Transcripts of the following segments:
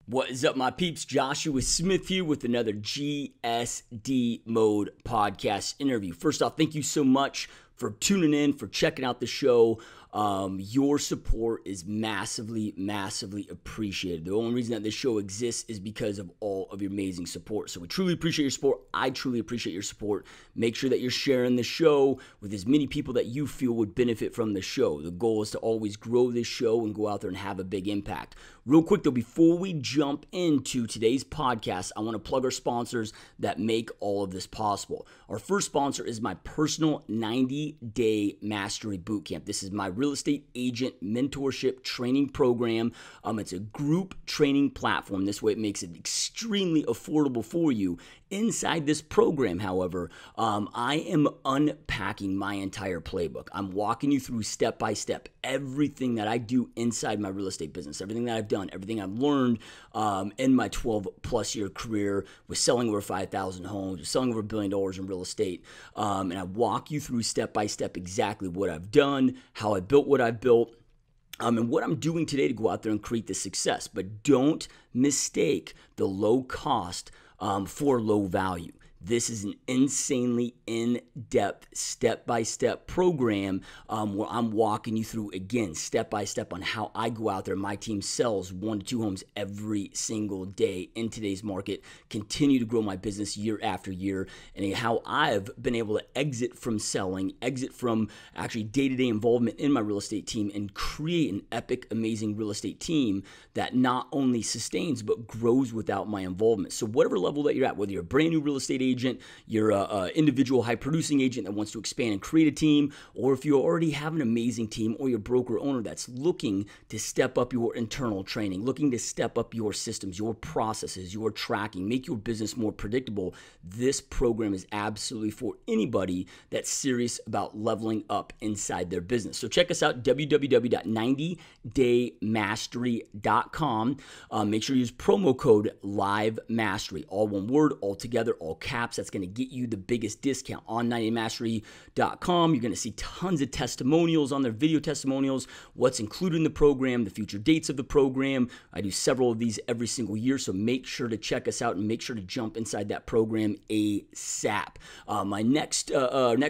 What is up, my peeps? Joshua Smith here with another GSD Mode podcast interview. First off, thank you so much for tuning in, for checking out the show. Your support is massively appreciated. The only reason that this show exists is because of all of your amazing support. So we truly appreciate your support. I truly appreciate your support. Make sure that you're sharing the show with as many people that you feel would benefit from the show. The goal is to always grow this show and go out there and have a big impact. Real quick though, before we jump into today's podcast, I want to plug our sponsors that make all of this possible. Our first sponsor is my personal 90-day mastery bootcamp. This is my real estate agent mentorship training program. It's a group training platform. This way it makes it extremely affordable for you. Inside this program, however, I am unpacking my entire playbook. I'm walking you through step by step everything that I do inside my real estate business, everything that I've done, everything I've learned in my 12+ year career with selling over 5,000 homes, with selling over $1 billion in real estate. And I walk you through step by step exactly what I've done, how I built what I've built, and what I'm doing today to go out there and create this success. But don't mistake the low cost for low value. This is an insanely in-depth, step-by-step program where I'm walking you through, again, step-by-step on how I go out there. My team sells 1 to 2 homes every single day in today's market, continue to grow my business year after year, and how I've been able to exit from selling, exit from actually day-to-day involvement in my real estate team, and create an epic, amazing real estate team that not only sustains but grows without my involvement. So whatever level that you're at, whether you're a brand new real estate agent, you're an individual high-producing agent that wants to expand and create a team, or if you already have an amazing team, or you're a broker owner that's looking to step up your internal training, looking to step up your systems, your processes, your tracking, make your business more predictable, this program is absolutely for anybody that's serious about leveling up inside their business. So check us out, www.90daymastery.com. Make sure you use promo code LIVEMASTERY, all one word, all together, all caps. That's going to get you the biggest discount on 90daymastery.com. You're going to see tons of testimonials on there, video testimonials, what's included in the program, the future dates of the program. I do several of these every single year, so make sure to check us out and make sure to jump inside that program ASAP. My next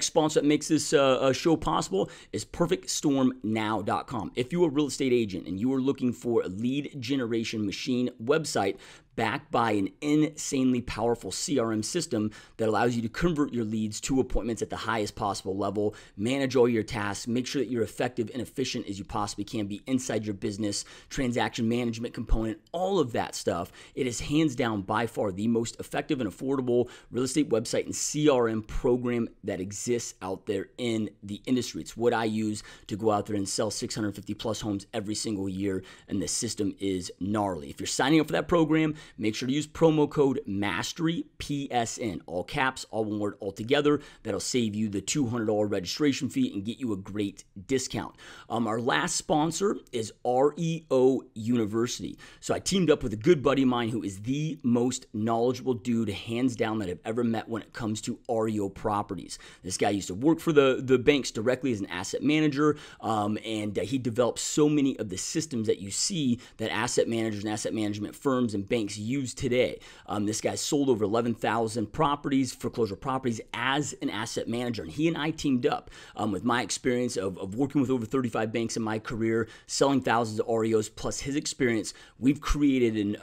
sponsor that makes this show possible is perfectstormnow.com. If you're a real estate agent and you are looking for a lead generation machine website backed by an insanely powerful CRM system that allows you to convert your leads to appointments at the highest possible level, manage all your tasks, make sure that you're effective and efficient as you possibly can be inside your business, transaction management component, all of that stuff. It is hands down by far the most effective and affordable real estate website and CRM program that exists out there in the industry. It's what I use to go out there and sell 650 plus homes every single year, and the system is gnarly. If you're signing up for that program, make sure to use promo code MASTERY, PSN, all caps, all one word, all together. That'll save you the $200 registration fee and get you a great discount. Our last sponsor is REO University. So I teamed up with a good buddy of mine who is the most knowledgeable dude, hands down, that I've ever met when it comes to REO properties. This guy used to work for the banks directly as an asset manager, and he developed so many of the systems that you see that asset managers and asset management firms and banks use today. This guy sold over 11,000 properties, foreclosure properties, as an asset manager. And he and I teamed up with my experience of working with over 35 banks in my career, selling thousands of REOs, plus his experience. We've created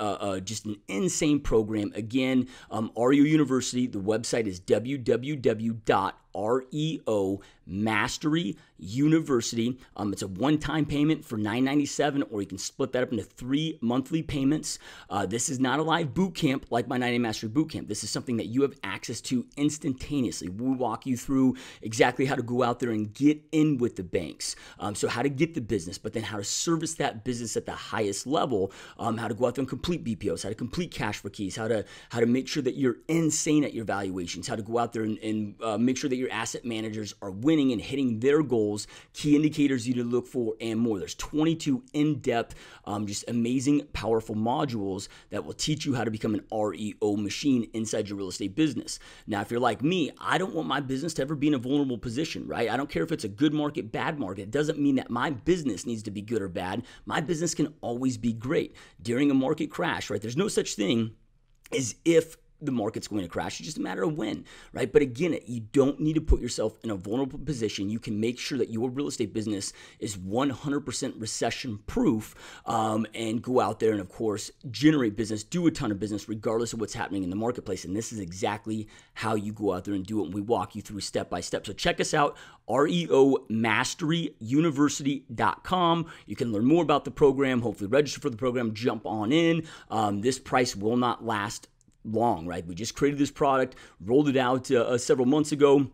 just an insane program. Again, REO University, the website is www.REO Mastery University. It's a one-time payment for $997, or you can split that up into 3 monthly payments. This is not a live boot camp like my 90-Day Mastery boot camp. This is something that you have access to instantaneously. We walk you through exactly how to go out there and get in with the banks. So how to get the business, but then how to service that business at the highest level, how to go out there and complete BPOs, how to complete cash for keys, how to make sure that you're insane at your valuations, how to go out there and make sure that your asset managers are winning and hitting their goals, key indicators you need to look for, and more. There's 22 in-depth, just amazing, powerful modules that will teach you how to become an REO machine inside your real estate business. Now, if you're like me, I don't want my business to ever be in a vulnerable position, right? I don't care if it's a good market, bad market. It doesn't mean that my business needs to be good or bad. My business can always be great. During a market crash, right? There's no such thing as if the market's going to crash. It's just a matter of when, right? But again, you don't need to put yourself in a vulnerable position. You can make sure that your real estate business is 100% recession proof, and go out there and, of course, generate business, do a ton of business regardless of what's happening in the marketplace. And this is exactly how you go out there and do it. And we walk you through step by step. So check us out, reomasteryuniversity.com. You can learn more about the program, hopefully register for the program, jump on in. This price will not last long, right? We just created this product, rolled it out several months ago,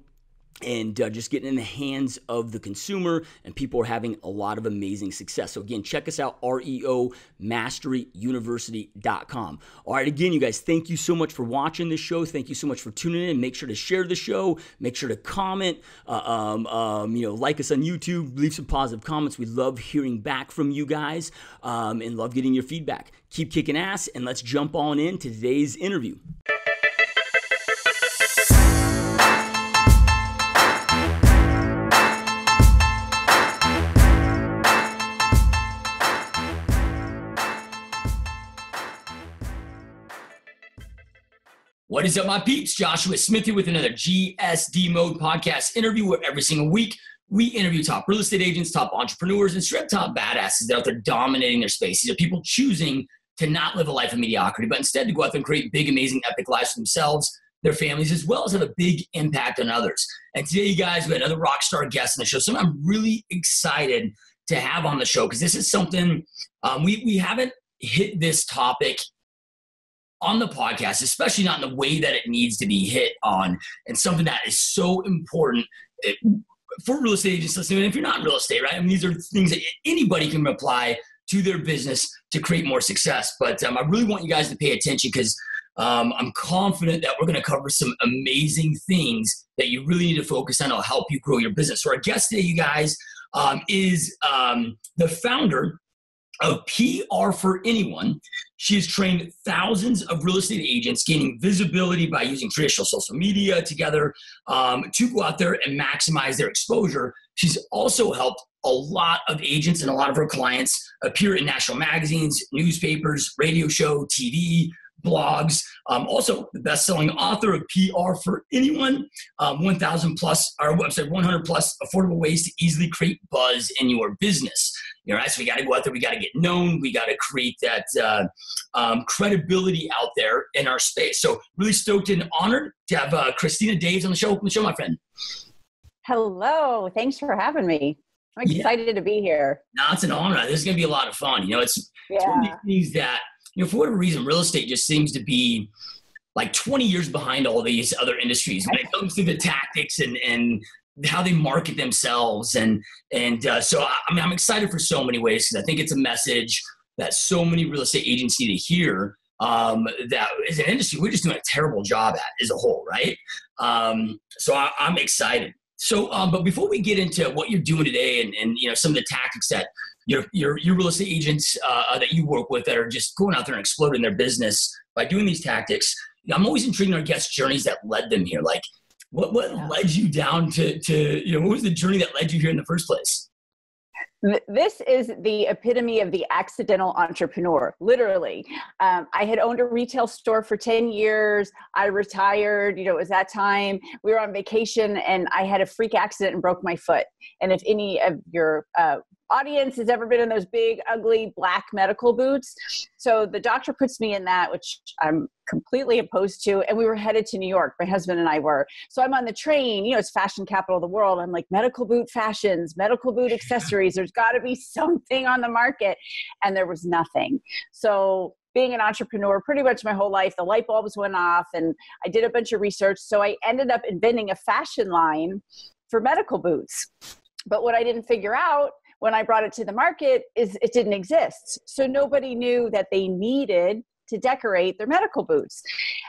and just getting in the hands of the consumer, and people are having a lot of amazing success. So again, check us out, reomasteryuniversity.com. All right, again, you guys, thank you so much for watching this show. Thank you so much for tuning in. Make sure to share the show. Make sure to comment. Like us on YouTube. Leave some positive comments. We love hearing back from you guys, and love getting your feedback. Keep kicking ass, and let's jump on in to today's interview. What is up, my peeps? Joshua Smith here with another GSD Mode podcast interview, where every single week we interview top real estate agents, top entrepreneurs, and straight top badasses that are out there dominating their space. These are people choosing to not live a life of mediocrity, but instead to go out there and create big, amazing, epic lives for themselves, their families, as well as have a big impact on others. And today, you guys, we have another rock star guest on the show. So I'm really excited to have on the show, because this is something we haven't hit this topic on the podcast, especially not in the way that it needs to be hit on, and something that is so important for real estate agents listening. And if you're not in real estate, right? I mean, these are things that anybody can apply to their business to create more success. But I really want you guys to pay attention, because I'm confident that we're going to cover some amazing things that you really need to focus on. It'll help you grow your business. So our guest today, you guys, is the founder of PR for Anyone. She has trained thousands of real estate agents, gaining visibility by using traditional social media together to go out there and maximize their exposure. She's also helped a lot of agents and a lot of her clients appear in national magazines, newspapers, radio show, TV, blogs. Also, the best-selling author of PR for Anyone, 100 plus affordable ways to easily create buzz in your business. All right, so we got to go out there. We got to get known. We got to create that credibility out there in our space. So really stoked and honored to have Christina Daves on the show. Welcome to the show, my friend. Hello. Thanks for having me. I'm excited to be here. No, it's an honor. This is going to be a lot of fun. It's one of these things that, for whatever reason, real estate just seems to be like 20 years behind all these other industries when it comes to the tactics and how they market themselves. So I'm excited for so many ways, because I think it's a message that so many real estate agents need to hear, that as an industry, we're just doing a terrible job at as a whole, right? So I'm excited. So, but before we get into what you're doing today and some of the tactics that your real estate agents that you work with that are just going out there and exploding their business by doing these tactics, I'm always intrigued in our guests' journeys that led them here. Like, what led you down to what was the journey that led you here in the first place? This is the epitome of the accidental entrepreneur, literally. I had owned a retail store for 10 years. I retired, it was that time. We were on vacation and I had a freak accident and broke my foot. And if any of your audience has ever been in those big, ugly, black medical boots. So the doctor puts me in that, which I'm completely opposed to. And we were headed to New York. My husband and I were. So I'm on the train, it's fashion capital of the world. I'm like, medical boot fashions, medical boot accessories. There's got to be something on the market. And there was nothing. So being an entrepreneur pretty much my whole life, the light bulbs went off and I did a bunch of research. So I ended up inventing a fashion line for medical boots. But what I didn't figure out when I brought it to the market is it didn't exist. So nobody knew that they needed to decorate their medical boots.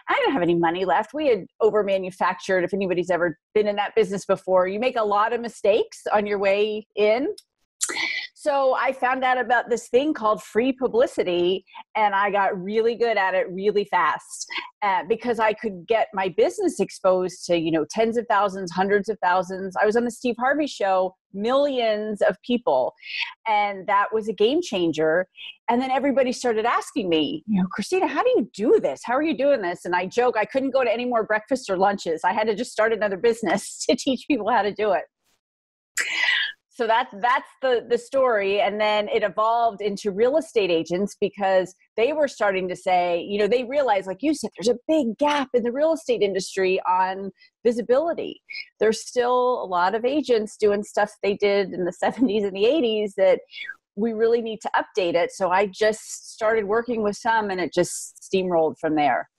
I didn't have any money left. We had over manufactured. If anybody's ever been in that business before, you make a lot of mistakes on your way in. So I found out about this thing called free publicity, and I got really good at it really fast because I could get my business exposed to, tens of thousands, hundreds of thousands. I was on the Steve Harvey show, millions of people, and that was a game changer. And then everybody started asking me, Christina, how do you do this? How are you doing this? And I joke, I couldn't go to any more breakfasts or lunches. I had to just start another business to teach people how to do it. So that's the story. And then it evolved into real estate agents because they were starting to say, they realized, like you said, there's a big gap in the real estate industry on visibility. There's still a lot of agents doing stuff they did in the 70s and the 80s that we really need to update it. So I just started working with some, and it just steamrolled from there.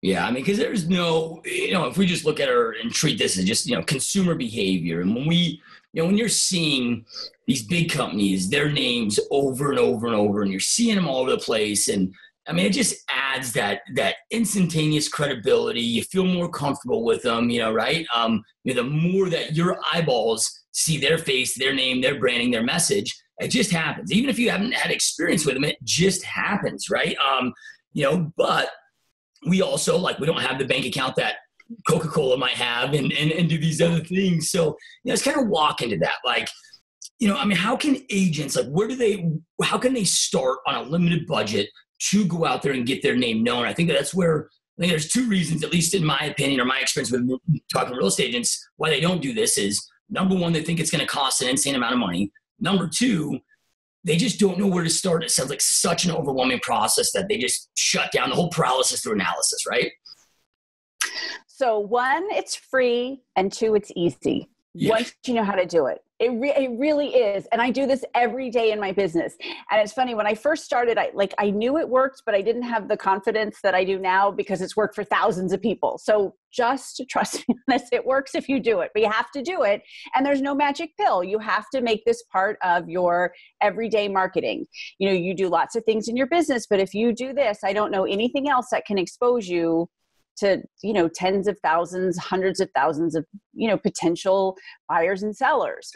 Yeah, because there's no, if we just look at her and treat this as just, consumer behavior. And when you're seeing these big companies, their names over and over and over, and you're seeing them all over the place. And it just adds that instantaneous credibility. You feel more comfortable with them, right? The more that your eyeballs see their face, their name, their branding, their message, it just happens. Even if you haven't had experience with them, it just happens, right? But we also, we don't have the bank account that Coca-Cola might have and do these other things. So, let's kind of walk into that. How can agents, how can they start on a limited budget to go out there and get their name known? I think that's where, there's two reasons, at least in my opinion or my experience with talking to real estate agents, why they don't do this is, number one, they think it's going to cost an insane amount of money. Number two, they just don't know where to start. It sounds like such an overwhelming process that they just shut down the whole paralysis through analysis, right? So one, it's free, and two, it's easy. Yeah. Once you know how to do it. It really is. And I do this every day in my business. And it's funny, when I first started, I knew it worked, but I didn't have the confidence that I do now because it's worked for thousands of people. So just trust me on this, it works if you do it, but you have to do it. And there's no magic pill. You have to make this part of your everyday marketing. You do lots of things in your business, but if you do this, I don't know anything else that can expose you to, tens of thousands, hundreds of thousands of, potential buyers and sellers.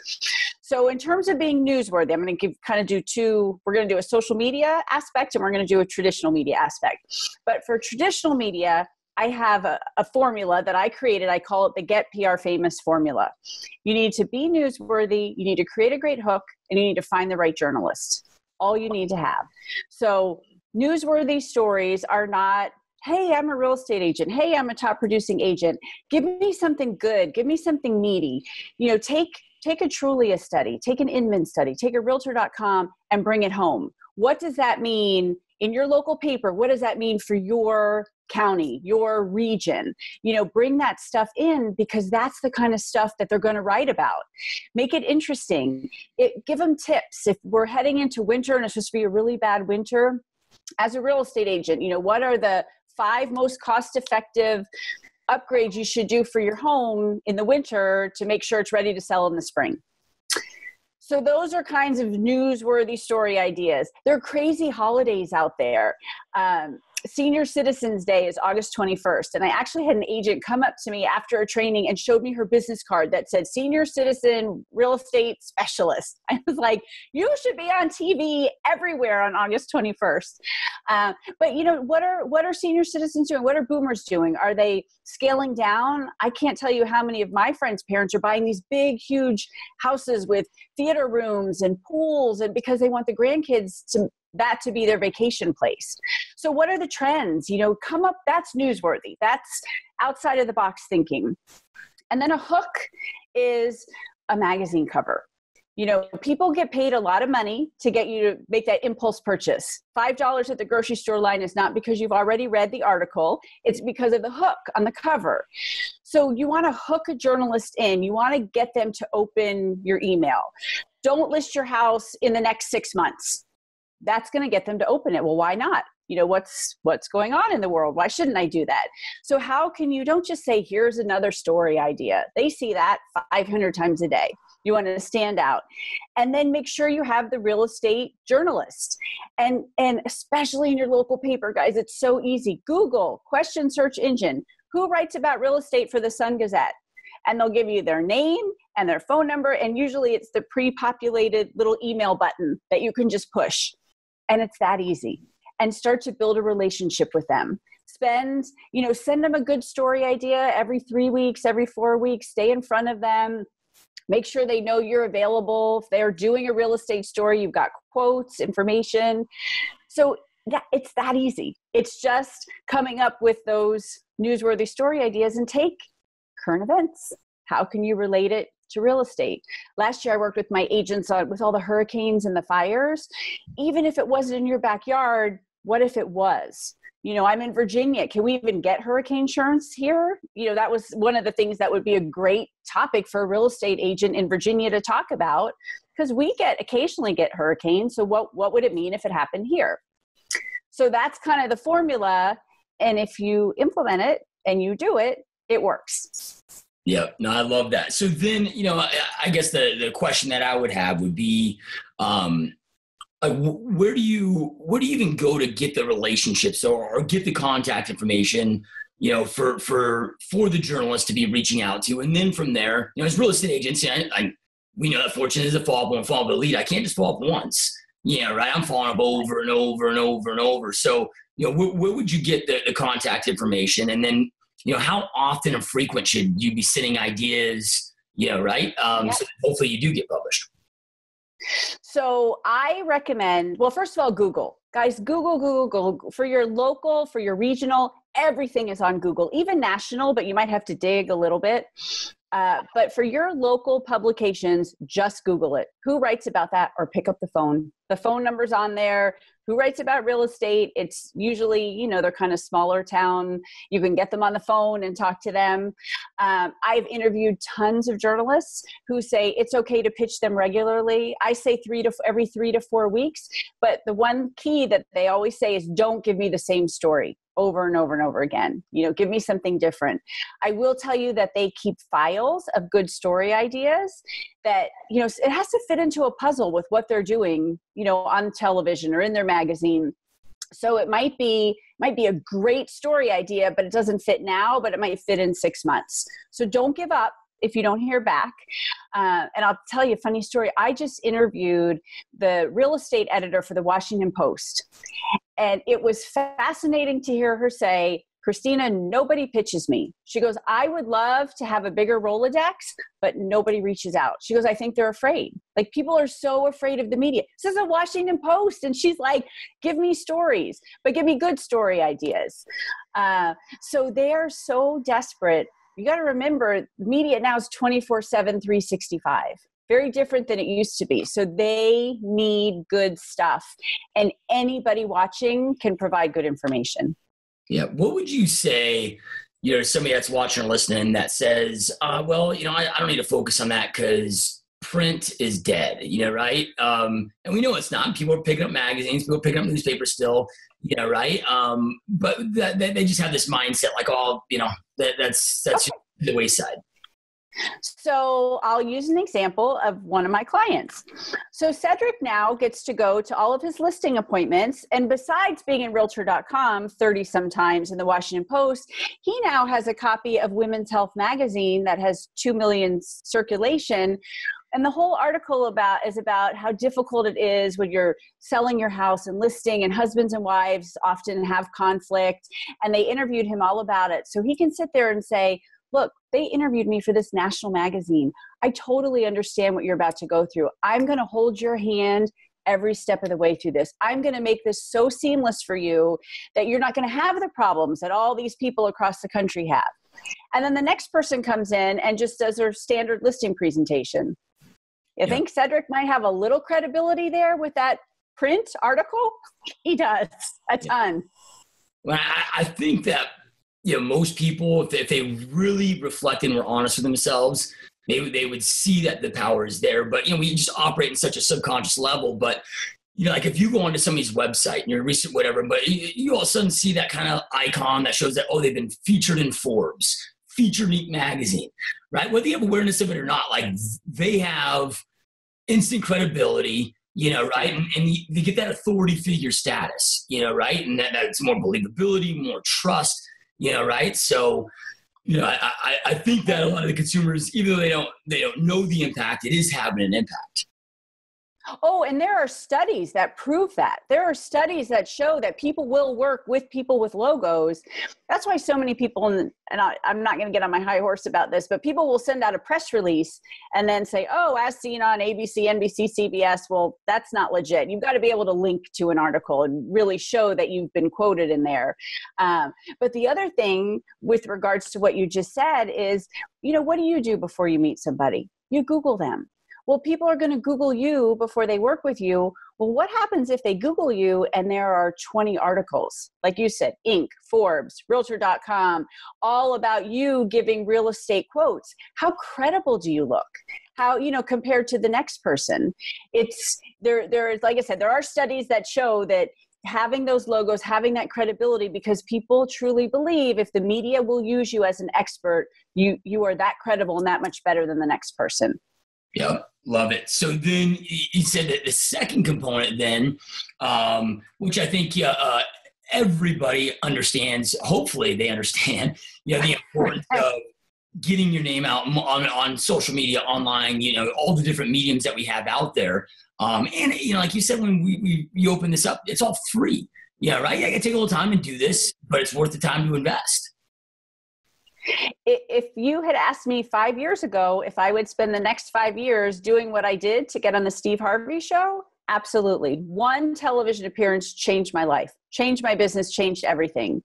So in terms of being newsworthy, I'm going to do two. We're going to do a social media aspect, and we're going to do a traditional media aspect. But for traditional media, I have a formula that I created. I call it the Get PR Famous formula. You need to be newsworthy. You need to create a great hook, and you need to find the right journalist. All you need to have. So newsworthy stories are not, hey, I'm a real estate agent. Hey, I'm a top producing agent. Give me something good. Give me something meaty. Take a Trulia study, take an Inman study, take a Realtor.com and bring it home. What does that mean in your local paper? What does that mean for your county, your region? Bring that stuff in because that's the kind of stuff that they're going to write about. Make it interesting. Give them tips. If we're heading into winter and it's supposed to be a really bad winter, as a real estate agent, what are the 5 most cost-effective upgrades you should do for your home in the winter to make sure it's ready to sell in the spring? So those are kinds of newsworthy story ideas. There are crazy holidays out there. Senior Citizens Day is August 21st. And I actually had an agent come up to me after a training and showed me her business card that said Senior Citizen Real Estate Specialist. I was like, you should be on TV everywhere on August 21st. But what are senior citizens doing? What are boomers doing? Are they scaling down? I can't tell you how many of my friends' parents are buying these big, huge houses with theater rooms and pools, and because they want the grandkids to be their vacation place. So what are the trends? Come up, that's newsworthy. That's outside of the box thinking. And then a hook is a magazine cover. People get paid a lot of money to get you to make that impulse purchase. $5 at the grocery store line is not because you've already read the article. It's because of the hook on the cover. So you want to hook a journalist in. You want to get them to open your email. Don't list your house in the next 6 months. That's going to get them to open it. Well, why not? What's going on in the world? Why shouldn't I do that? So how can you, don't just say, here's another story idea. They see that 500 times a day. You want to stand out. And then make sure you have the real estate journalist. And especially in your local paper, guys, it's so easy. Google, question search engine, who writes about real estate for the Sun Gazette? And they'll give you their name and their phone number. And usually it's the pre-populated little email button that you can just push. And it's that easy. And start to build a relationship with them. Send them a good story idea every 3 weeks, every 4 weeks, stay in front of them. Make sure they know you're available. If they're doing a real estate story, you've got quotes, information. So it's that easy. It's just coming up with those newsworthy story ideas and take current events. How can you relate it to real estate? Last year, I worked with my agents with all the hurricanes and the fires. Even if it wasn't in your backyard, what if it was? I'm in Virginia. Can we even get hurricane insurance here? That was one of the things that would be a great topic for a real estate agent in Virginia to talk about, because we occasionally get hurricanes. So what would it mean if it happened here? So that's kind of the formula. And if you implement it and you do it, it works. Yeah, no, I love that. So then, I guess the question that I would have would be, where do you even go to get the relationships or get the contact information, for the journalist to be reaching out to? And then from there, as real estate agents, we know that fortune is a follow up and follow up a lead. I can't just follow up once, right? I'm following up over and over and over and over. So, where would you get the contact information? And then, how often and frequent should you be sending ideas, right? So hopefully you do get published. So I recommend, well, first of all, Google. Guys, Google. For your local, for your regional, everything is on Google, even national, but you might have to dig a little bit. But for your local publications, just Google it. Who writes about that? Or pick up the phone. The phone number's on there. Who writes about real estate? It's usually, they're kind of smaller town. You can get them on the phone and talk to them. I've interviewed tons of journalists who say it's okay to pitch them regularly. I say every 3 to 4 weeks. But the one key that they always say is don't give me the same story over and over and over again. Give me something different. I will tell you that they keep files of good story ideas that, it has to fit into a puzzle with what they're doing, on television or in their magazine. So it might be a great story idea, but it doesn't fit now, but it might fit in 6 months. So don't give up if you don't hear back. And I'll tell you a funny story. I just interviewed the real estate editor for the Washington Post. And it was fascinating to hear her say, Christina, nobody pitches me. She goes, I would love to have a bigger Rolodex, but nobody reaches out. She goes, I think they're afraid. Like, people are so afraid of the media. This is a Washington Post. And she's like, give me stories, but give me good story ideas. So they are so desperate. You got to remember, media now is 24/7, 365. Very different than it used to be. So they need good stuff. And anybody watching can provide good information. Yeah. What would you say, somebody that's watching or listening that says, I don't need to focus on that because print is dead, right? And we know it's not. People are picking up magazines, people are picking up newspapers still, right? But they just have this mindset like, that's okay. The wayside. So I'll use an example of one of my clients. So Cedric now gets to go to all of his listing appointments. And besides being in Realtor.com 30 sometimes in the Washington Post, he now has a copy of Women's Health magazine that has 2 million circulation. And the whole article is about how difficult it is when you're selling your house and listing, and husbands and wives often have conflict. And they interviewed him all about it. So he can sit there and say, look, they interviewed me for this national magazine. I totally understand what you're about to go through. I'm going to hold your hand every step of the way through this. I'm going to make this so seamless for you that you're not going to have the problems that all these people across the country have. And then the next person comes in and just does their standard listing presentation. You think Cedric might have a little credibility there with that print article? He does a ton. Well, I think that most people, if they really reflect and were honest with themselves, they would see that the power is there. But, we just operate in such a subconscious level. But, like if you go onto somebody's website and you're researching whatever, but you all of a sudden see that kind of icon that shows that, they've been featured in Forbes featured in Inc. magazine, right? Whether you have awareness of it or not, like they have instant credibility, right? And they get that authority figure status, right? And that's more believability, more trust, right? So, I think that a lot of the consumers, even though they don't know the impact, it is having an impact. Oh, and there are studies that prove that. There are studies that show that people will work with people with logos. That's why so many people, and I'm not going to get on my high horse about this, but people will send out a press release and then say, oh, as seen on ABC, NBC, CBS. Well, that's not legit. You've got to be able to link to an article and really show that you've been quoted in there. But the other thing with regards to what you just said is, what do you do before you meet somebody? You Google them. Well, people are going to Google you before they work with you. Well, what happens if they Google you and there are 20 articles, like you said, Inc., Forbes, Realtor.com, all about you giving real estate quotes? How credible do you look? How, compared to the next person? It's there is, like I said, there are studies that show that having those logos, having that credibility, because people truly believe if the media will use you as an expert, you are that credible and that much better than the next person. Yep. Love it. So then you said that the second component then, which I think everybody understands, hopefully they understand, the importance of getting your name out on social media, online, all the different mediums that we have out there. And, like you said, when you open this up, it's all free. Yeah, right? I got to take a little time and do this, but it's worth the time to invest. If you had asked me 5 years ago if I would spend the next 5 years doing what I did to get on the Steve Harvey show, absolutely. One television appearance changed my life, changed my business, changed everything.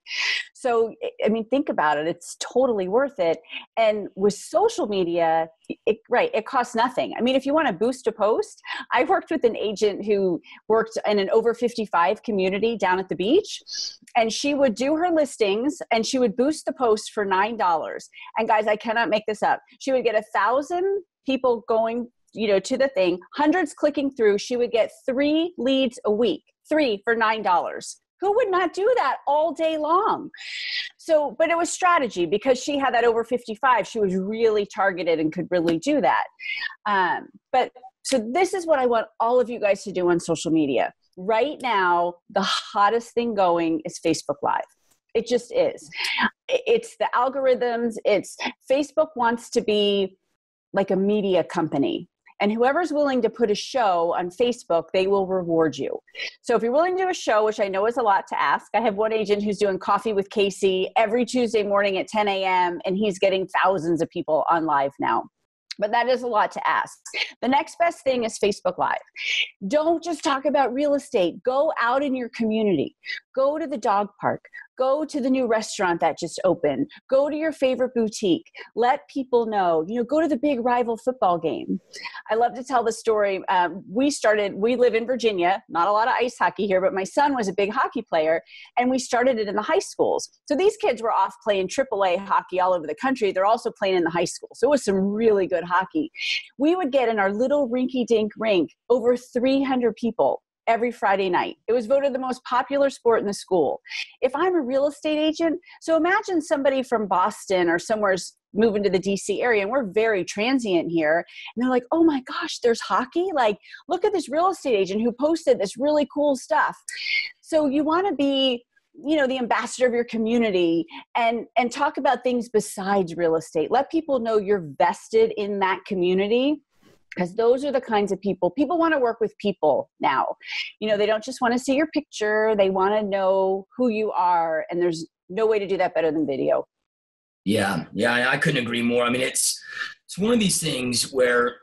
So, think about it. It's totally worth it. And with social media, it costs nothing. If you want to boost a post, I worked with an agent who worked in an over 55 community down at the beach, and she would do her listings and she would boost the post for $9. And guys, I cannot make this up. She would get 1,000 people going to the thing, hundreds clicking through. She would get 3 leads a week, 3 for $9. Who would not do that all day long? So, but it was strategy because she had that over 55. She was really targeted and could really do that. So this is what I want all of you guys to do on social media. Right now, the hottest thing going is Facebook Live. It just is. It's the algorithms. Facebook wants to be like a media company. And whoever's willing to put a show on Facebook, they will reward you. So if you're willing to do a show, which I know is a lot to ask, I have one agent who's doing Coffee with Casey every Tuesday morning at 10 a.m. and he's getting thousands of people on live now. But that is a lot to ask. The next best thing is Facebook Live. Don't just talk about real estate. Go out in your community. Go to the dog park. Go to the new restaurant that just opened. Go to your favorite boutique. Let people know. Go to the big rival football game. I love to tell the story. We live in Virginia, not a lot of ice hockey here, but my son was a big hockey player, and we started it in the high schools. So these kids were off playing AAA hockey all over the country. They're also playing in the high school. So it was some really good hockey. We would get in our little rinky-dink rink over 300 people every Friday night. It was voted the most popular sport in the school. If I'm a real estate agent, so imagine somebody from Boston or somewhere's moving to the DC area, and we're very transient here, and they're like, oh my gosh, there's hockey? Like, look at this real estate agent who posted this really cool stuff. So you want to be the ambassador of your community and talk about things besides real estate. Let people know you're vested in that community. Because those are the kinds of people want to work with people now. They don't just want to see your picture. They want to know who you are. And there's no way to do that better than video. Yeah. I couldn't agree more. It's one of these things where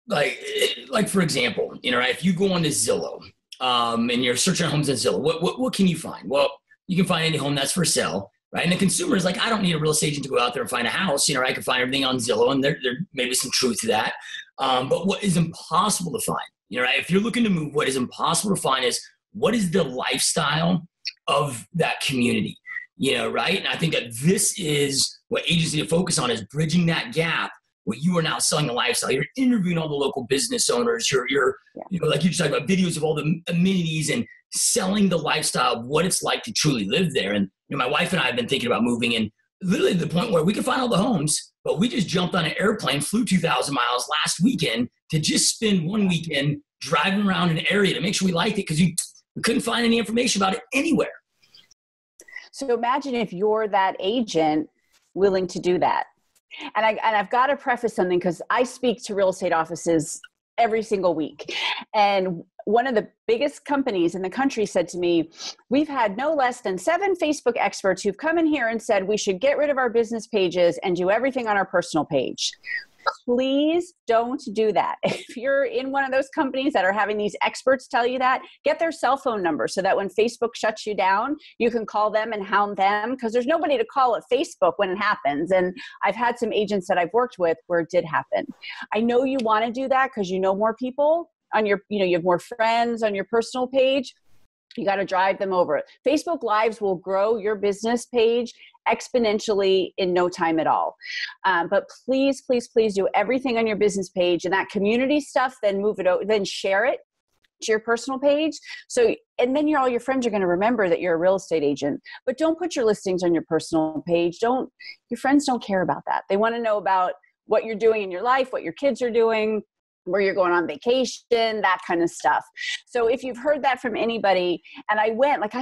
like for example, if you go on to Zillow and you're searching homes on Zillow, what can you find? Well, you can find any home that's for sale. Right. And the consumer is like, I don't need a real estate agent to go out there and find a house. I can find everything on Zillow, and there may be some truth to that. But what is impossible to find, right? If you're looking to move, what is impossible to find is what is the lifestyle of that community, right? And I think that this is what agents need to focus on, is bridging that gap where you are now selling a lifestyle. You're interviewing all the local business owners. You're like you just talked about, videos of all the amenities and selling the lifestyle of what it's like to truly live there. And my wife and I have been thinking about moving, and literally to the point where we could find all the homes, but we just jumped on an airplane, flew 2,000 miles last weekend to just spend one weekend driving around an area to make sure we liked it, because we couldn't find any information about it anywhere. So imagine if you're that agent willing to do that. And I've got to preface something, because I speak to real estate offices every single week. And one of the biggest companies in the country said to me, we've had no less than 7 Facebook experts who've come in here and said we should get rid of our business pages and do everything on our personal page. Please don't do that. If you're in one of those companies that are having these experts tell you that, get their cell phone number so that when Facebook shuts you down, you can call them and hound them, because there's nobody to call at Facebook when it happens. And I've had some agents that I've worked with where it did happen. I know you want to do that because you know more people on your, you have more friends on your personal page. You got to drive them over it. Facebook Lives will grow your business page exponentially in no time at all. But please, please, please do everything on your business page, and that community stuff, then move it over, then share it to your personal page. So, and then all your friends are going to remember that you're a real estate agent. But don't put your listings on your personal page. Your friends don't care about that. They want to know about what you're doing in your life, what your kids are doing, where you're going on vacation, that kind of stuff. So if you've heard that from anybody, and I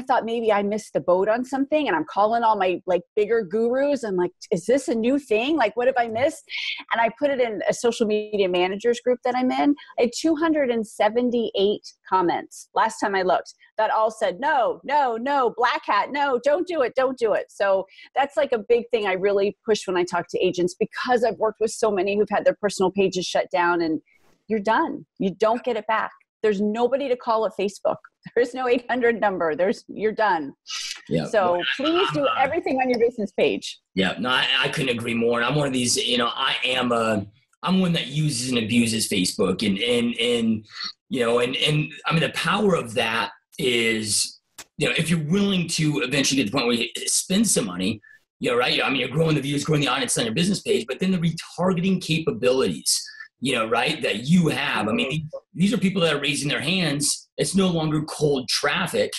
thought maybe I missed the boat on something, and I'm calling all my bigger gurus. I'm like, is this a new thing? What have I missed? And I put it in a social media managers group that I'm in. I had 278 comments last time I looked that all said, no, black hat, no, don't do it. So that's a big thing I really push when I talk to agents, because I've worked with so many who've had their personal pages shut down, and you're done. You don't get it back. There's nobody to call at Facebook. There's no 800 number. You're done. Yeah. So please do everything on your business page. Yeah. No, I couldn't agree more. And I'm one of these, I'm one that uses and abuses Facebook, and I mean, the power of that is, if you're willing to eventually get to the point where you spend some money, right? I mean, you're growing the views, growing the audience on your business page, but then the retargeting capabilities, right, that you have. I mean, these are people that are raising their hands. It's no longer cold traffic,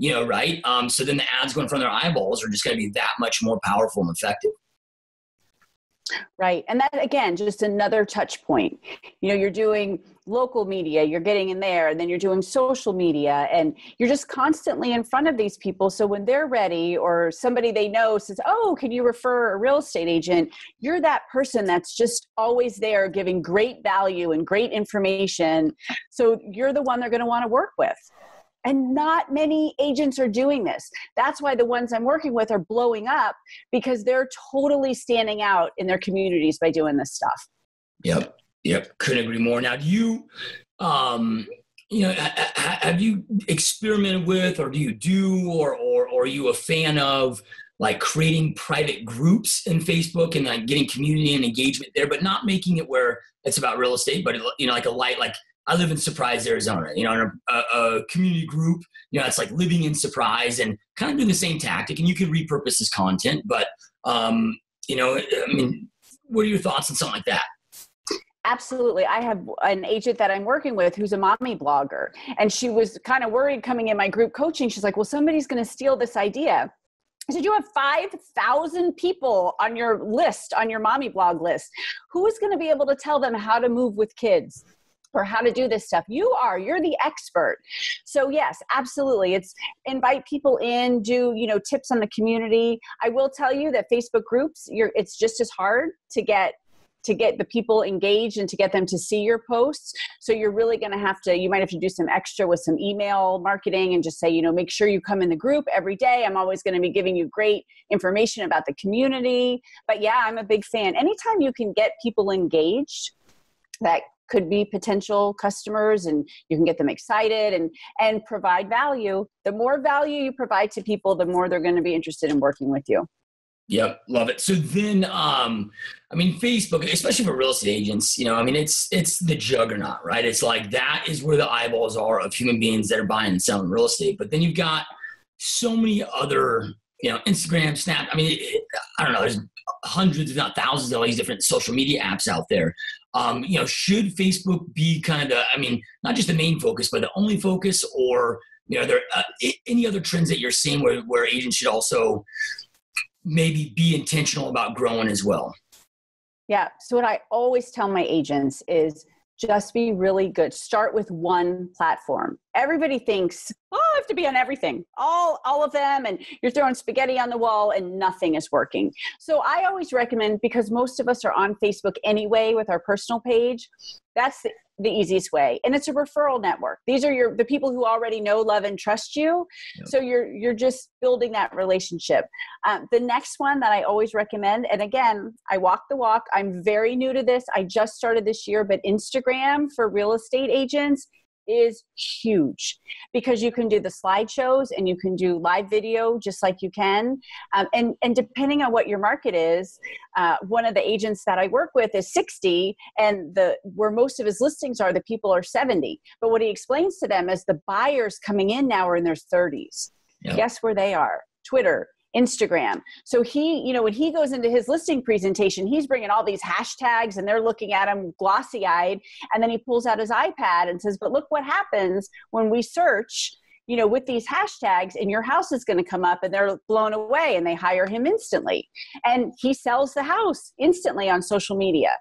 right? So then the ads going in front of their eyeballs are just going to be that much more powerful and effective. Right. And that, again, just another touch point. You're doing local media, you're getting in there, and then you're doing social media, and you're just constantly in front of these people. So when they're ready, or somebody they know says, oh, can you refer a real estate agent? You're that person that's just always there giving great value and great information. So you're the one they're going to want to work with. And not many agents are doing this. That's why the ones I'm working with are blowing up, because they're totally standing out in their communities by doing this stuff. Yep. Couldn't agree more. Now, do you, have you experimented with, or or are you a fan of creating private groups in Facebook and getting community and engagement there, but not making it where it's about real estate, but I live in Surprise, Arizona, in a community group, it's living in Surprise, and kind of doing the same tactic, and you can repurpose this content, but, I mean, what are your thoughts on something like that? Absolutely. I have an agent that I'm working with who's a mommy blogger, and she was kind of worried coming in my group coaching. She's like, well, somebody's going to steal this idea. I said, you have 5,000 people on your list, on your mommy blog list. Who is going to be able to tell them how to move with kids, or how to do this stuff? You're the expert. So yes, absolutely. It's invite people in, do, tips on the community. I will tell you that Facebook groups, it's just as hard to get the people engaged and to get them to see your posts. So you're really going to you might have to do some extra with some email marketing, and just say, make sure you come in the group every day. I'm always going to be giving you great information about the community. But yeah, I'm a big fan. Anytime you can get people engaged that could be potential customers, and you can get them excited and provide value. The more value you provide to people, the more they're going to be interested in working with you. Yep. Love it. So then, Facebook, especially for real estate agents, it's the juggernaut, right? It's that is where the eyeballs are of human beings that are buying and selling real estate. But then you've got so many other, Instagram, Snap. I mean, I don't know, there's hundreds, if not thousands of all these different social media apps out there. Should Facebook be kind of, not just the main focus, but the only focus, or, are there any other trends that you're seeing where agents should also, maybe be intentional about growing as well? Yeah. So what I always tell my agents is just be really good. Start with one platform. Everybody thinks, oh, I have to be on everything, all of them, and you're throwing spaghetti on the wall and nothing is working. So I always recommend, because most of us are on Facebook anyway with our personal page, that's the easiest way. And it's a referral network. These are the people who already know, love, and trust you. Yep. So you're just building that relationship. The next one that I always recommend, and again, I walk the walk. I'm very new to this. I just started this year, but Instagram for real estate agents is huge, because you can do the slideshows and you can do live video just like you can. And depending on what your market is, one of the agents that I work with is 60, and where most of his listings are, the people are 70. But what he explains to them is the buyers coming in now are in their 30s. Yep. Guess where they are? Twitter, Instagram. So he, when he goes into his listing presentation, he's bringing all these hashtags and they're looking at him glossy-eyed. And then he pulls out his iPad and says, but look what happens when we search, with these hashtags, and your house is going to come up, and they're blown away, and they hire him instantly. And he sells the house instantly on social media.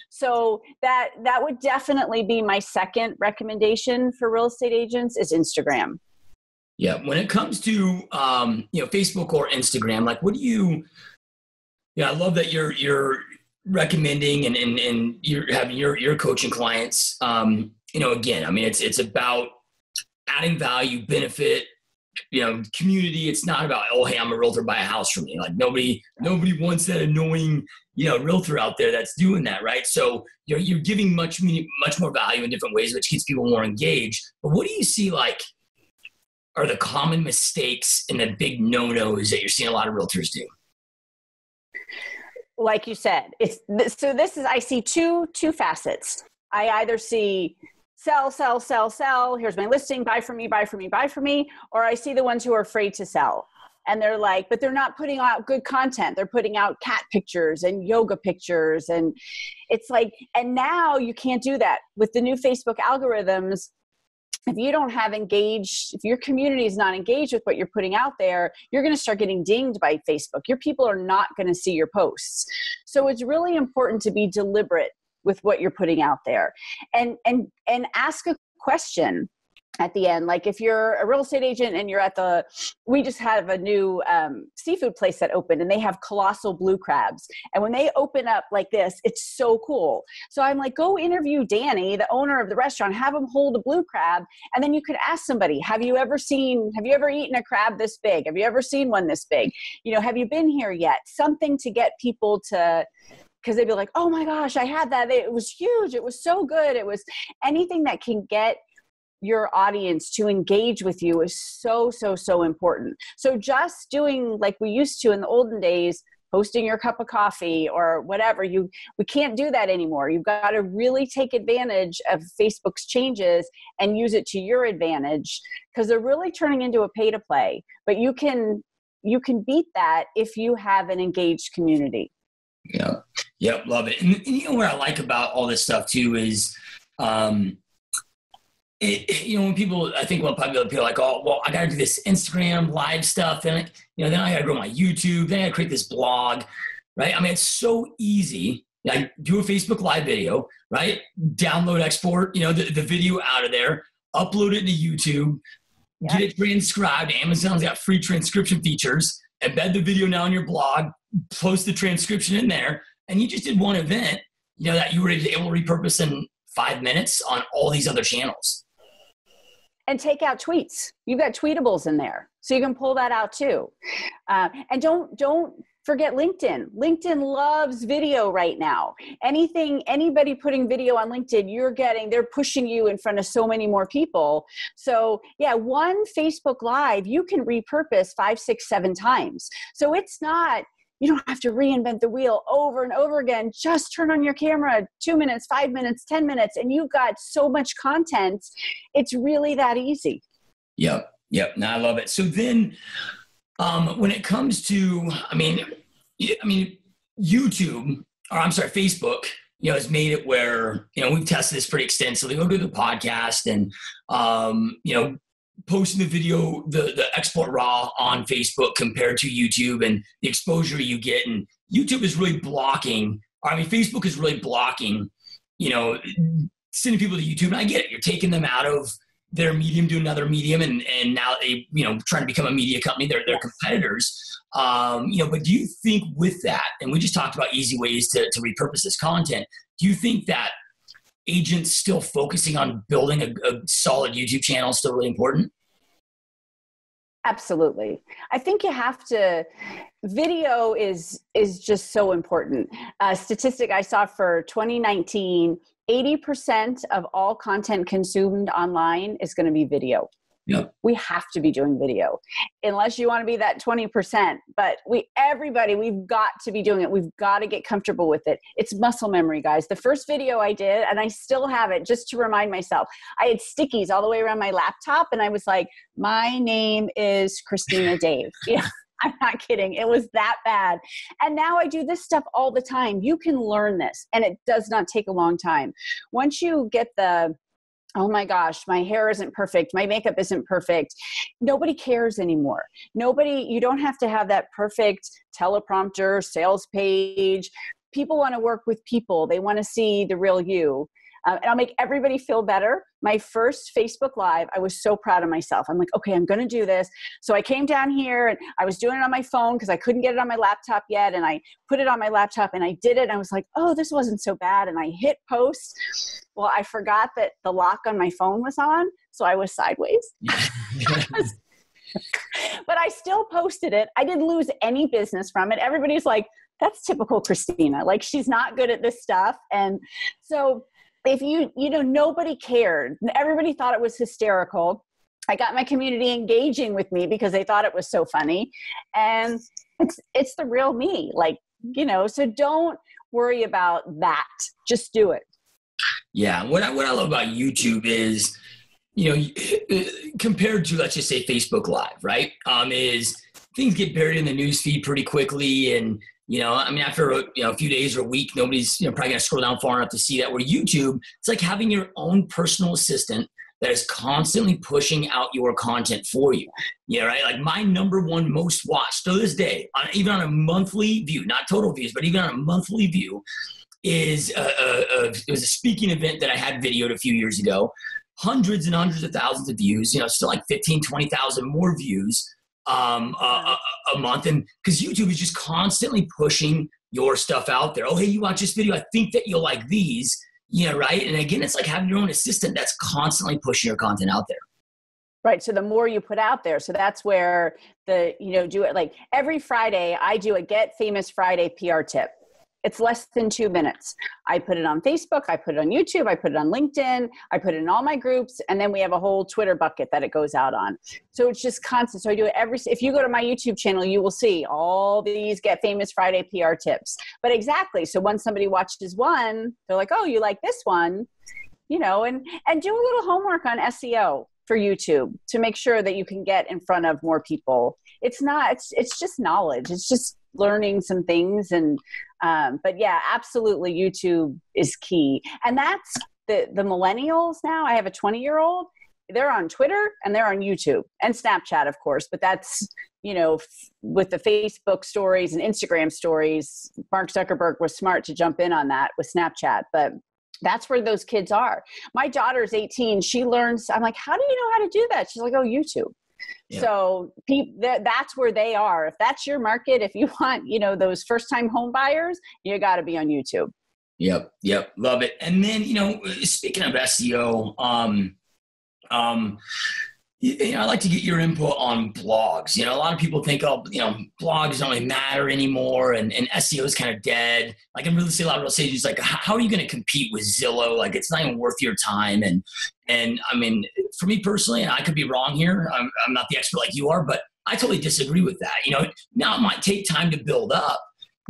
So that would definitely be my second recommendation for real estate agents is Instagram. Yeah. When it comes to, Facebook or Instagram, like, what do you, I love that you're recommending and you're having your coaching clients, again, I mean, it's about adding value, benefit, community. It's not about, oh, hey, I'm a realtor, buy a house from me. Like nobody wants that annoying, realtor out there that's doing that. Right. So, you're giving much more value in different ways, which keeps people more engaged. But what do you see, like, are the common mistakes and the big no-nos that you're seeing a lot of realtors do? Like you said, I see two facets. I either see sell. Here's my listing, buy from me. Or I see the ones who are afraid to sell. And they're like, but they're not putting out good content. They're putting out cat pictures and yoga pictures. And it's like, and now you can't do that with the new Facebook algorithms. If you don't have engaged, if your community is not engaged with what you're putting out there, you're going to start getting dinged by Facebook. Your people are not going to see your posts. So it's really important to be deliberate with what you're putting out there, and ask a question at the end. Like if you're a real estate agent and you're we just have a new seafood place that opened, and they have colossal blue crabs. And when they open up like this, it's so cool. So I'm like, go interview Danny, the owner of the restaurant, have him hold a blue crab. And then you could ask somebody, have you ever eaten a crab this big? Have you ever seen one this big? Have you been here yet? Something to get people to, because they'd be like, oh my gosh, I had that. It was huge. It was so good. It was anything that can get your audience to engage with you is so, so, so important. So just doing like we used to in the olden days, posting your cup of coffee or whatever, we can't do that anymore. You've got to really take advantage of Facebook's changes and use it to your advantage, because they're really turning into a pay to play. But you can beat that if you have an engaged community. Yeah. Yep. Love it. And what I like about all this stuff too is, when people, I think people are like, oh, well, I got to do this Instagram live stuff. And, then I got to grow my YouTube. Then I got to create this blog, right? I mean, it's so easy. Like do a Facebook live video, right? Download, export, the video out of there, upload it to YouTube, get it transcribed. Amazon's got free transcription features. Embed the video now on your blog, post the transcription in there. And you just did one event, that you were able to repurpose in 5 minutes on all these other channels. And take out tweets. You've got tweetables in there, so you can pull that out too. And don't forget LinkedIn. LinkedIn loves video right now. Anybody putting video on LinkedIn, they're pushing you in front of so many more people. So yeah, one Facebook Live, you can repurpose 5, 6, 7 times. So it's not, you don't have to reinvent the wheel over and over again. Just turn on your camera 2 minutes, 5 minutes, 10 minutes, and you've got so much content. It's really that easy. Yep. No, I love it. So then when it comes to, YouTube, Facebook, has made it where, we've tested this pretty extensively. We'll do the podcast and, posting the video, the export raw on Facebook compared to YouTube and the exposure you get. And YouTube is really blocking, Facebook is really blocking, sending people to YouTube. And I get it. You're taking them out of their medium to another medium. And now they, trying to become a media company, they're competitors. But do you think with that, and we just talked about easy ways to repurpose this content, do you think that agents still focusing on building a solid YouTube channel is still really important? Absolutely. I think you have to, video is just so important. Statistic I saw for 2019, 80% of all content consumed online is going to be video. Yep. We have to be doing video unless you want to be that 20%, but we've got to be doing it. We've got to get comfortable with it. It's muscle memory, guys. The first video I did, and I still have it just to remind myself, I had stickies all the way around my laptop. And I was like, my name is Christina Dave. Yeah. I'm not kidding. It was that bad. And now I do this stuff all the time. You can learn this and it does not take a long time. Once you get oh my gosh, my hair isn't perfect, my makeup isn't perfect, nobody cares anymore. You don't have to have that perfect teleprompter, sales page. People want to work with people. They want to see the real you. And I'll make everybody feel better. My first Facebook Live, I was so proud of myself. I'm like, okay, I'm going to do this. So I came down here and I was doing it on my phone because I couldn't get it on my laptop yet. And I put it on my laptop and I did it. And I was like, oh, this wasn't so bad. And I hit post. Well, I forgot that the lock on my phone was on. So I was sideways. But I still posted it. I didn't lose any business from it. Everybody's like, that's typical Christina. Like, she's not good at this stuff. And so if nobody cared. Everybody thought it was hysterical. I got my community engaging with me because they thought it was so funny. And it's the real me. So don't worry about that. Just do it. Yeah. What I love about YouTube is, compared to, let's just say, Facebook Live, right? Is things get buried in the news feed pretty quickly. And, after a few days or a week, nobody's probably going to scroll down far enough to see that. Where YouTube, it's like having your own personal assistant that is constantly pushing out your content for you. Right? Like my number one most watched to this day, even on a monthly view, not total views, but even on a monthly view, is it was a speaking event that I had videoed a few years ago. Hundreds and hundreds of thousands of views, still like 15, 20,000 more views a month. And because YouTube is just constantly pushing your stuff out there. Oh, hey, you watch this video. I think that you'll like these. Right. And again, it's like having your own assistant that's constantly pushing your content out there. Right. So the more you put out there, so that's where do it. Like every Friday, I do a Get Famous Friday PR tip. It's less than 2 minutes. I put it on Facebook, I put it on YouTube, I put it on LinkedIn, I put it in all my groups, and then we have a whole Twitter bucket that it goes out on. So it's just constant. So I do it if you go to my YouTube channel, you will see all these Get Famous Friday PR tips. But exactly. So when somebody watches one, they're like, oh, you like this one, and do a little homework on SEO for YouTube to make sure that you can get in front of more people. It's just knowledge. It's just learning some things. And but yeah, absolutely, YouTube is key. And that's the millennials now. I have a 20-year-old. They're on Twitter and they're on YouTube and Snapchat, of course. But that's, with the Facebook stories and Instagram stories, Mark Zuckerberg was smart to jump in on that with Snapchat. But that's where those kids are. My daughter's 18. She learns. I'm like, how do you know how to do that? She's like, oh, YouTube. Yeah. So that's where they are. If that's your market, if you want, those first-time home buyers, you got to be on YouTube. Yep. Love it. And then, speaking of SEO, I'd like to get your input on blogs. A lot of people think, blogs don't really matter anymore, and SEO is kind of dead. Like in real estate, a lot of real estate agents like, how are you going to compete with Zillow? Like it's not even worth your time. And I mean, for me personally, and I could be wrong here, I'm not the expert like you are, but I totally disagree with that. Now it might take time to build up,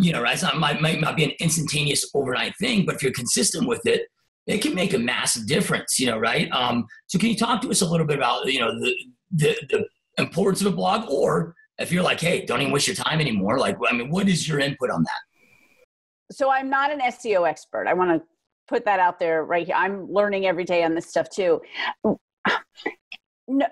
right? So it might not be an instantaneous overnight thing, but if you're consistent with it, it can make a massive difference, right? So can you talk to us a little bit about, the importance of a blog, or if you're like, hey, don't even waste your time anymore. What is your input on that? So I'm not an SEO expert. I want to put that out there right here. I'm learning every day on this stuff too.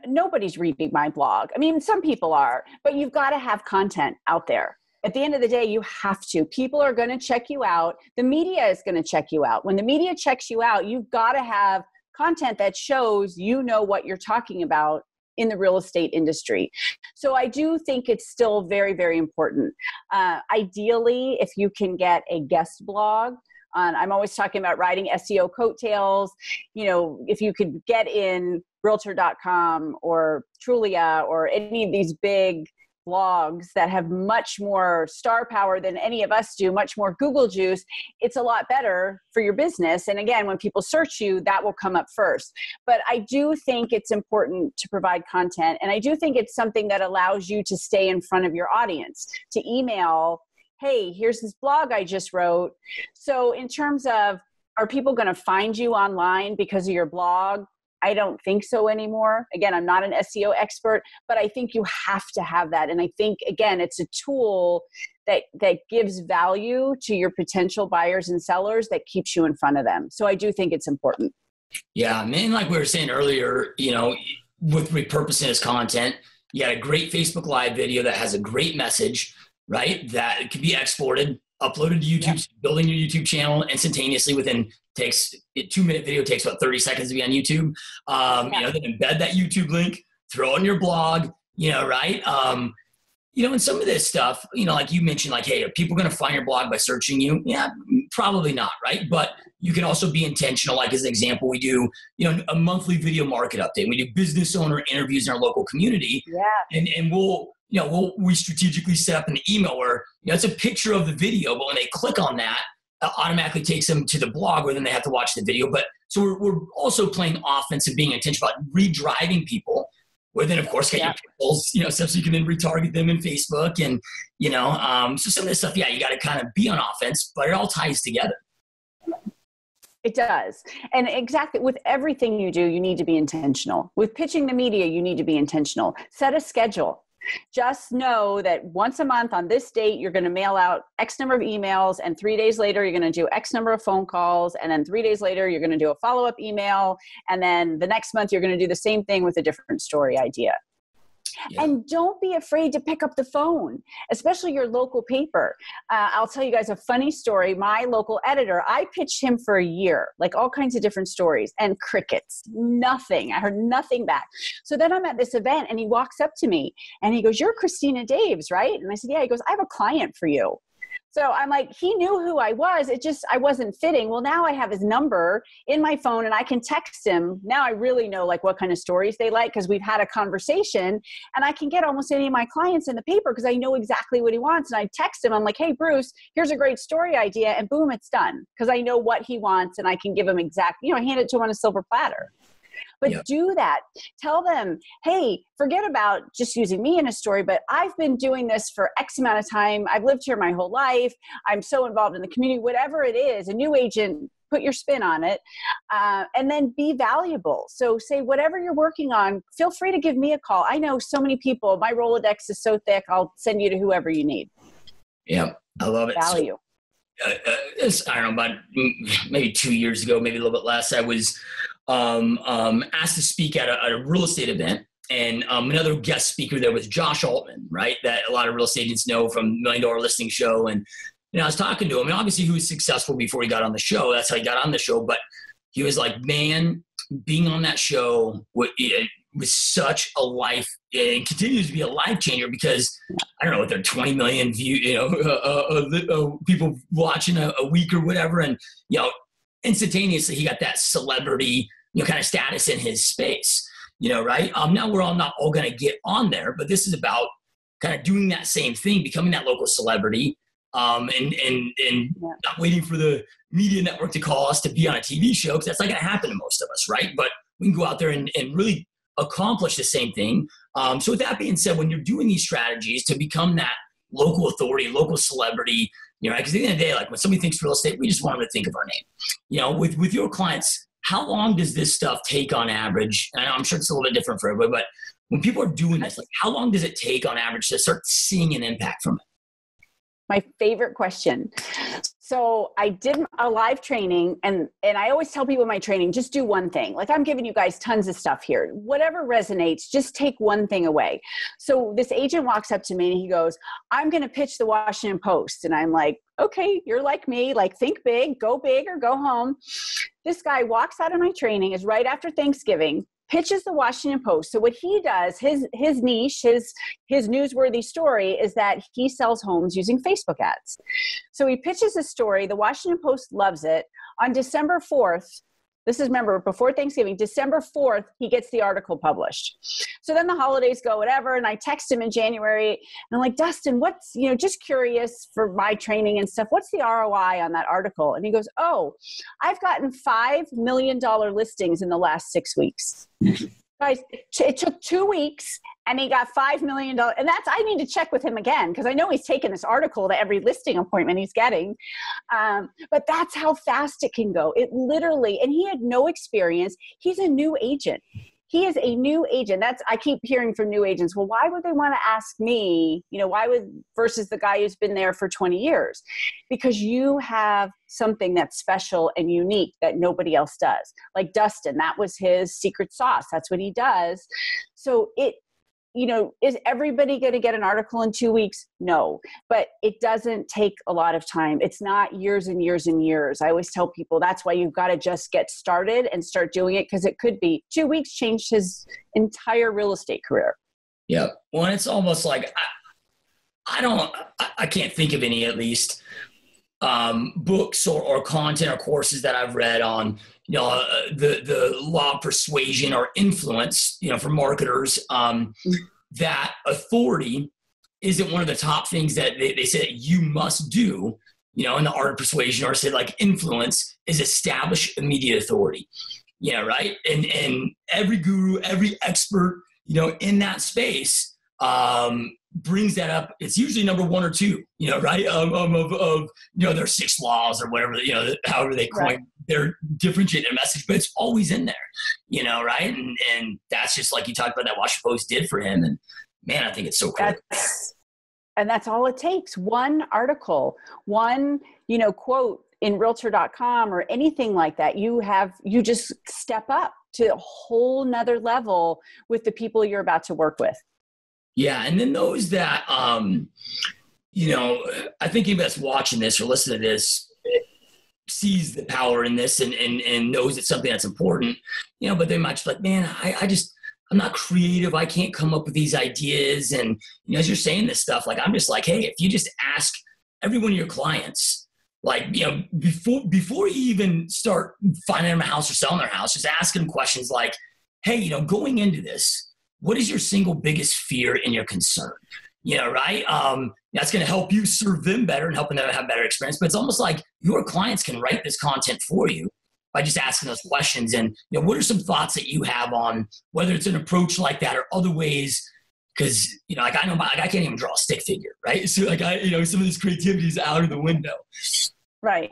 nobody's reading my blog. I mean, some people are, but you've got to have content out there. At the end of the day, you have to. People are going to check you out. The media is going to check you out. When the media checks you out, you've got to have content that shows you know what you're talking about in the real estate industry. So I do think it's still very, very important. Ideally, if you can get a guest blog, I'm always talking about writing SEO coattails. If you could get in Realtor.com or Trulia or any of these big blogs that have much more star power than any of us do, much more Google juice, it's a lot better for your business. And again, when people search you, that will come up first. But I do think it's important to provide content. And I do think it's something that allows you to stay in front of your audience, to email, hey, here's this blog I just wrote. So in terms of, are people going to find you online because of your blog? I don't think so anymore. Again, I'm not an SEO expert, but I think you have to have that. And I think, again, it's a tool that gives value to your potential buyers and sellers that keeps you in front of them. So I do think it's important. Yeah, man, like we were saying earlier, with repurposing his content, you got a great Facebook Live video that has a great message, right? That can be exported, uploaded to YouTube, building your YouTube channel instantaneously within takes a 2-minute video takes about 30 seconds to be on YouTube. Then embed that YouTube link, throw it on your blog, right? And some of this stuff, like you mentioned, like, hey, are people going to find your blog by searching you? Yeah, probably not, right? But you can also be intentional. Like as an example, we do, a monthly video market update. We do business owner interviews in our local community. Yeah. And we strategically set up an email where, it's a picture of the video, but when they click on that, it automatically takes them to the blog where then they have to watch the video. But so we're also playing offense and being intentional about redriving people, where then of course get your pixels, stuff so you can then retarget them in Facebook and, so some of this stuff, you got to kind of be on offense, but it all ties together. It does. And exactly with everything you do, you need to be intentional. With pitching the media, you need to be intentional. Set a schedule. Just know that once a month on this date, you're going to mail out X number of emails, and 3 days later, you're going to do X number of phone calls. And then 3 days later, you're going to do a follow-up email. And then the next month, you're going to do the same thing with a different story idea. Yeah. And don't be afraid to pick up the phone, especially your local paper. I'll tell you guys a funny story. My local editor, I pitched him for a year, like all kinds of different stories, and crickets, nothing. I heard nothing back. So then I'm at this event and he walks up to me and he goes, "You're Christina Daves, right?" And I said, "Yeah." He goes, "I have a client for you." So I'm like, he knew who I was. I wasn't fitting. Well, now I have his number in my phone and I can text him. Now I really know like what kind of stories they like because we've had a conversation, and I can get almost any of my clients in the paper because I know exactly what he wants. And I text him. I'm like, "Hey, Bruce, here's a great story idea." And boom, it's done because I know what he wants and I can give him hand it to him on a silver platter. But do that. Tell them, hey, forget about just using me in a story, but I've been doing this for X amount of time. I've lived here my whole life. I'm so involved in the community, whatever it is, a new agent, put your spin on it, and then be valuable. So say whatever you're working on, feel free to give me a call. I know so many people. My Rolodex is so thick, I'll send you to whoever you need. Yeah, I love it. Value. I don't know, about maybe 2 years ago, maybe a little bit less, I was asked to speak at a real estate event, and another guest speaker there was Josh Altman, right? That a lot of real estate agents know from $1 Million Listing Show. And I was talking to him, and obviously he was successful before he got on the show. That's how he got on the show. But he was like, man, being on that show was such a life, and continues to be a life changer because I don't know what they're 20 million people watching a week or whatever. And, instantaneously he got that celebrity, kind of status in his space, right? Now we're all not all going to get on there, but this is about kind of doing that same thing, becoming that local celebrity, and not waiting for the media network to call us to be on a TV show, because that's not going to happen to most of us, right? But we can go out there and really accomplish the same thing. So with that being said, when you're doing these strategies to become that local authority, local celebrity, because at the end of the day, like when somebody thinks real estate, we just want them to think of our name. With your clients, how long does this stuff take on average? And I'm sure it's a little bit different for everybody, but when people are doing this, like how long does it take on average to start seeing an impact from it? My favorite question. So I did a live training, and I always tell people in my training, just do one thing. Like, I'm giving you guys tons of stuff here. Whatever resonates, just take one thing away. So this agent walks up to me and he goes, I'm going to pitch the Washington Post. And I'm like, okay, you're like me, like, think big or go home. This guy walks out of my training, is right after Thanksgiving, pitches the Washington Post. So what he does, his niche, his newsworthy story is that he sells homes using Facebook ads. So he pitches a story. The Washington Post loves it. On December 4th, this is, remember, before Thanksgiving, December 4th, he gets the article published. So then the holidays go, whatever. And I text him in January and I'm like, Dustin, what's, just curious for my training and stuff, what's the ROI on that article? And he goes, oh, I've gotten $5 million listings in the last 6 weeks. Guys, it took 2 weeks and he got $5 million. And I need to check with him again, because I know he's taken this article to every listing appointment he's getting. But that's how fast it can go. It literally, and he had no experience. He's a new agent. He is a new agent. I keep hearing from new agents, well, why would they want to ask me, versus the guy who's been there for 20 years? Because you have something that's special and unique that nobody else does. Like Dustin, that was his secret sauce. That's what he does. So is everybody going to get an article in 2 weeks? No, but it doesn't take a lot of time. It's not years and years and years. I always tell people that's why you've got to just get started and start doing it, because it could be 2 weeks changed his entire real estate career. Yeah. Well, it's almost like I can't think of any, at least, books or content or courses that I've read on, the law of persuasion or influence, for marketers, that authority isn't one of the top things that they say that you must do, in the art of persuasion, or say like influence is establish immediate authority. Right. And every guru, every expert, in that space, brings that up. It's usually number 1 or 2, right? Of their 6 laws or whatever, however they coin right. their differentiated message, but it's always in there, right? And that's just like you talked about that Washington Post did for him. And man, I think it's so cool. And that's all it takes. One article, one, quote in realtor.com or anything like that. You just step up to a whole nother level with the people you're about to work with. Yeah. And then those that, I think anybody that's watching this or listening to this sees the power in this and knows it's something that's important, but they might just be like, man, I'm not creative. I can't come up with these ideas. And, as you're saying this stuff, like, I'm just like, hey, if you just ask every one of your clients, like, before you even start finding them a house or selling their house, just ask them questions like, hey, going into this, what is your single biggest fear and your concern? Right? That's going to help you serve them better and helping them have better experience. But it's almost like your clients can write this content for you by just asking those questions. And, what are some thoughts that you have on whether it's an approach like that or other ways? Because, like, I know I can't even draw a stick figure, right? So like some of this creativity is out of the window. Right.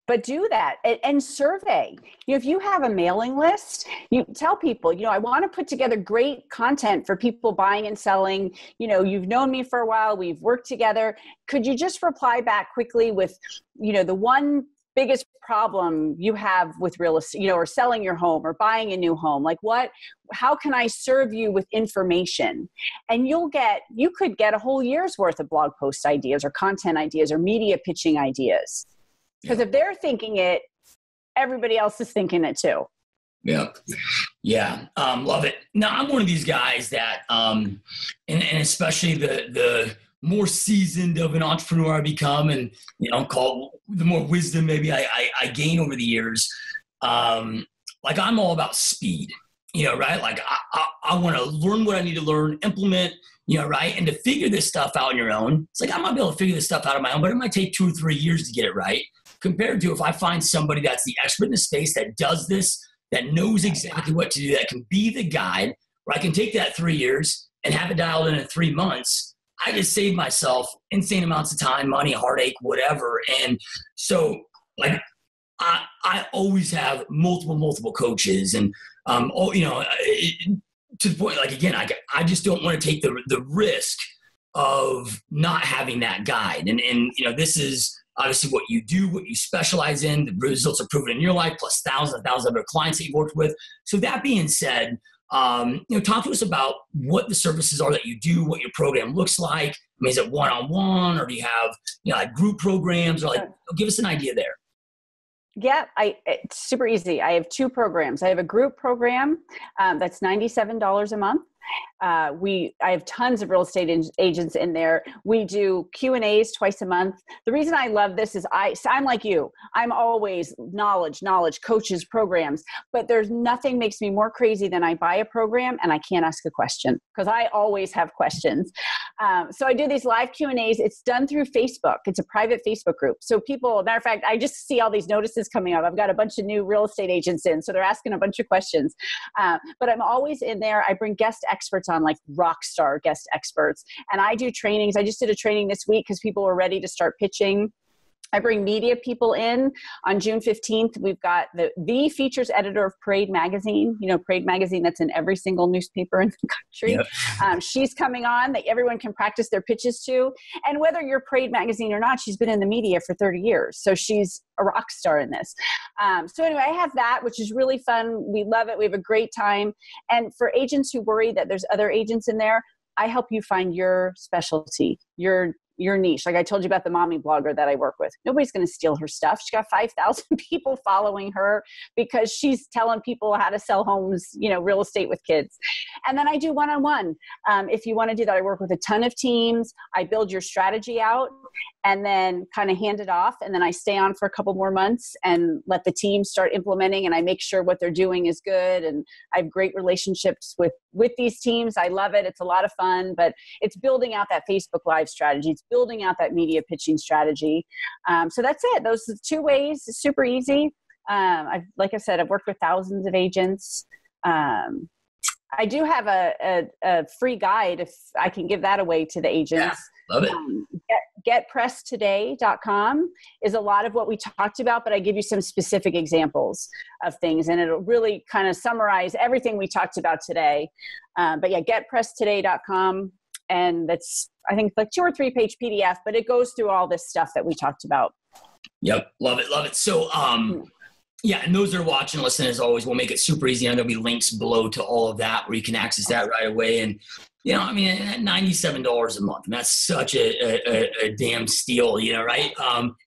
But do that and survey. If you have a mailing list, you tell people, I want to put together great content for people buying and selling. You've known me for a while. We've worked together. Could you just reply back quickly with, the one biggest problem you have with real estate, or selling your home or buying a new home? Like how can I serve you with information? And you could get a whole year's worth of blog post ideas or content ideas or media pitching ideas. Because if they're thinking it, everybody else is thinking it too. Yeah. Yeah. Love it. Now, I'm one of these guys that, and especially the more seasoned of an entrepreneur I become, and, call the more wisdom maybe I gain over the years. Like, I'm all about speed, right? Like, I want to learn what I need to learn, implement, right? And to figure this stuff out on your own, it's like, I might be able to figure this stuff out on my own, but it might take 2 or 3 years to get it right. Compared to if I find somebody that's the expert in the space that does this, that knows exactly what to do, that can be the guide, where I can take that 3 years and have it dialed in 3 months, I just save myself insane amounts of time, money, heartache, whatever. And so, like, I always have multiple coaches, and to the point, like, again, I just don't want to take the risk of not having that guide. And this is obviously what you do, what you specialize in. The results are proven in your life, plus thousands and thousands of other clients that you've worked with. So that being said, talk to us about what the services are that you do, what your program looks like. I mean, is it one-on-one, or do you have, like group programs, or give us an idea there. Yeah, it's super easy. I have two programs. I have a group program that's $97 a month. I have tons of real estate agents in there. We do Q&As twice a month. The reason I love this is I'm like you. I'm always knowledge, coaches, programs, but there's nothing makes me more crazy than I buy a program and I can't ask a question, because I always have questions. So I do these live Q&As. It's done through Facebook. It's a private Facebook group. So people, matter of fact, I just see all these notices coming up. I've got a bunch of new real estate agents in, so they're asking a bunch of questions. But I'm always in there. I bring guest experts on, like rock star guest experts. And I do trainings. I just did a training this week because people were ready to start pitching. I bring media people in. On June 15th, we've got the features editor of Parade Magazine, Parade Magazine that's in every single newspaper in the country. Yep. She's coming on that everyone can practice their pitches to. And whether you're Parade Magazine or not, she's been in the media for 30 years. So she's a rock star in this. So anyway, I have that, which is really fun. We love it. We have a great time. And for agents who worry that there's other agents in there, I help you find your specialty, your niche. Like I told you about the mommy blogger that I work with. Nobody's going to steal her stuff. She's got 5,000 people following her because she's telling people how to sell homes, real estate with kids. And then I do one-on-one. If you want to do that, I work with a ton of teams. I build your strategy out and then kind of hand it off. And then I stay on for a couple more months and let the team start implementing. And I make sure what they're doing is good. And I have great relationships with these teams. I love it. It's a lot of fun, but it's building out that Facebook Live strategy. It's building out that media pitching strategy. So that's it. Those are the two ways. It's super easy. Like I said, I've worked with thousands of agents. I do have a free guide, if I can give that away to the agents. Yeah, love it. Getpresstoday.com is a lot of what we talked about, but I give you some specific examples of things, and it'll really kind of summarize everything we talked about today. But yeah, getpresstoday.com. And that's, I think, like 2 or 3 page PDF, but it goes through all this stuff that we talked about. Yep. Love it. Love it. So, yeah, and those that are watching and listening, as always, we'll make it super easy. And there'll be links below to all of that where you can access that right away. And, at $97 a month, and that's such a damn steal, right?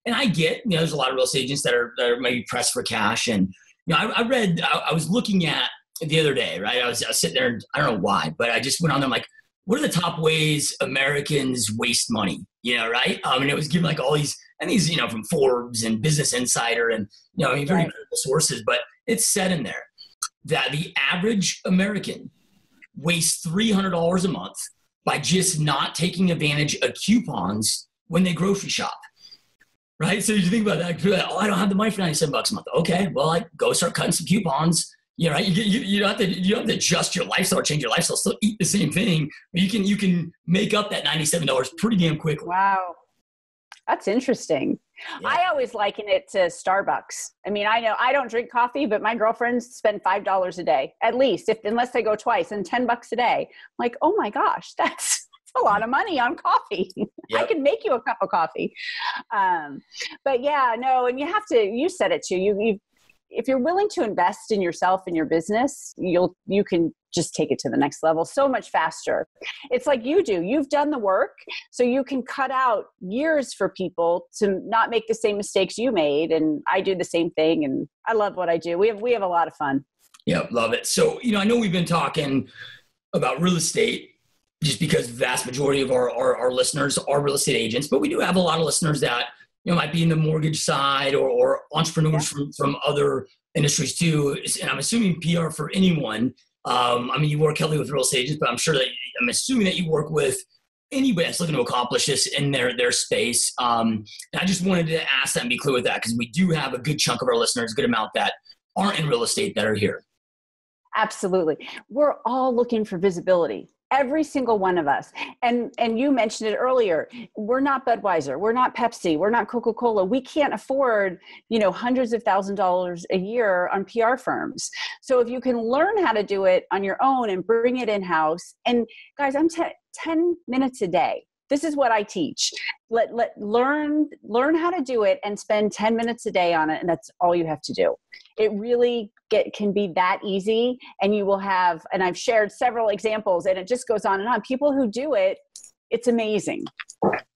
And I get, there's a lot of real estate agents that are maybe pressed for cash. And, I was looking at the other day, right? I was sitting there, and I don't know why, but I just went on there, I'm like, what are the top ways Americans waste money? Right? And it was given like all these, and these, from Forbes and Business Insider and, very credible sources, but it's said in there that the average American wastes $300 a month by just not taking advantage of coupons when they grocery shop. Right? So you think about that, I don't have the money for $97 a month. Okay, well, I go start cutting some coupons. Right? You don't have to adjust your lifestyle or change your lifestyle. Still eat the same thing. But you can make up that $97 pretty damn quickly. Wow, that's interesting. Yeah. I always liken it to Starbucks. I mean, I know I don't drink coffee, but my girlfriends spend $5 a day at least, unless they go twice, and $10 a day. I'm like, oh my gosh, that's a lot of money on coffee. Yep. I can make you a cup of coffee. But yeah, no, and you said it too. If you're willing to invest in yourself and your business, you can just take it to the next level so much faster. It's like you do. You've done the work, so you can cut out years for people to not make the same mistakes you made. And I do the same thing, and I love what I do. We have a lot of fun. Yeah, love it. So, I know we've been talking about real estate just because the vast majority of our listeners are real estate agents, but we do have a lot of listeners that might be in the mortgage side or entrepreneurs from other industries too. And I'm assuming PR for anyone. You work heavily with real estate agents, but I'm assuming that you work with anybody that's looking to accomplish this in their space. And I just wanted to ask that and be clear with that, because we do have a good chunk of our listeners, a good amount that aren't in real estate that are here. Absolutely. We're all looking for visibility. Every single one of us. And you mentioned it earlier. We're not Budweiser. We're not Pepsi. We're not Coca-Cola. We can't afford, hundreds of thousands of dollars a year on PR firms. So if you can learn how to do it on your own and bring it in-house, and guys, I'm 10 minutes a day. this is what I teach. Learn how to do it and spend 10 minutes a day on it. And that's all you have to do. It really can be that easy. And you will have, and I've shared several examples, and it just goes on and on. People who do it, it's amazing.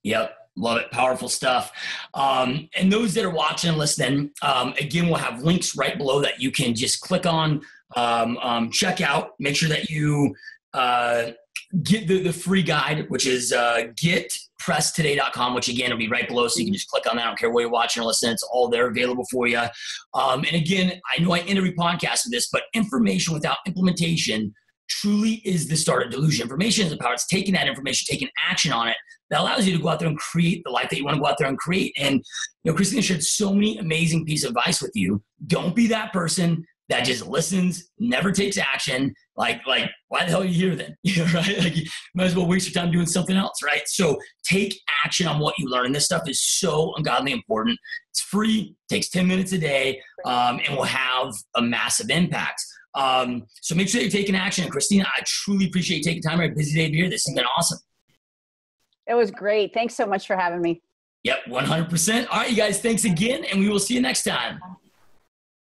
Yep. Love it. Powerful stuff. And those that are watching and listening, again, we'll have links right below that you can just click on, check out, make sure that you get the free guide, which is getpresstoday.com, which again will be right below. So you can just click on that. I don't care where you're watching or listening. It's all there available for you. And again, I know I end every podcast with this, but information without implementation truly is the start of delusion. Information is the power. It's taking that information, taking action on it that allows you to go out there and create the life that you want to go out there and create. And, Christina shared so many amazing pieces of advice with you. Don't be that person that just listens, never takes action. Like, why the hell are you here then? Right? Like, you might as well waste your time doing something else, right? So take action on what you learn. And this stuff is so ungodly important. It's free, takes 10 minutes a day, and will have a massive impact. So make sure that you're taking action. And Christina, I truly appreciate you taking time out of a busy day to be here. This has been awesome. It was great. Thanks so much for having me. Yep, 100%. All right, you guys, thanks again, and we will see you next time.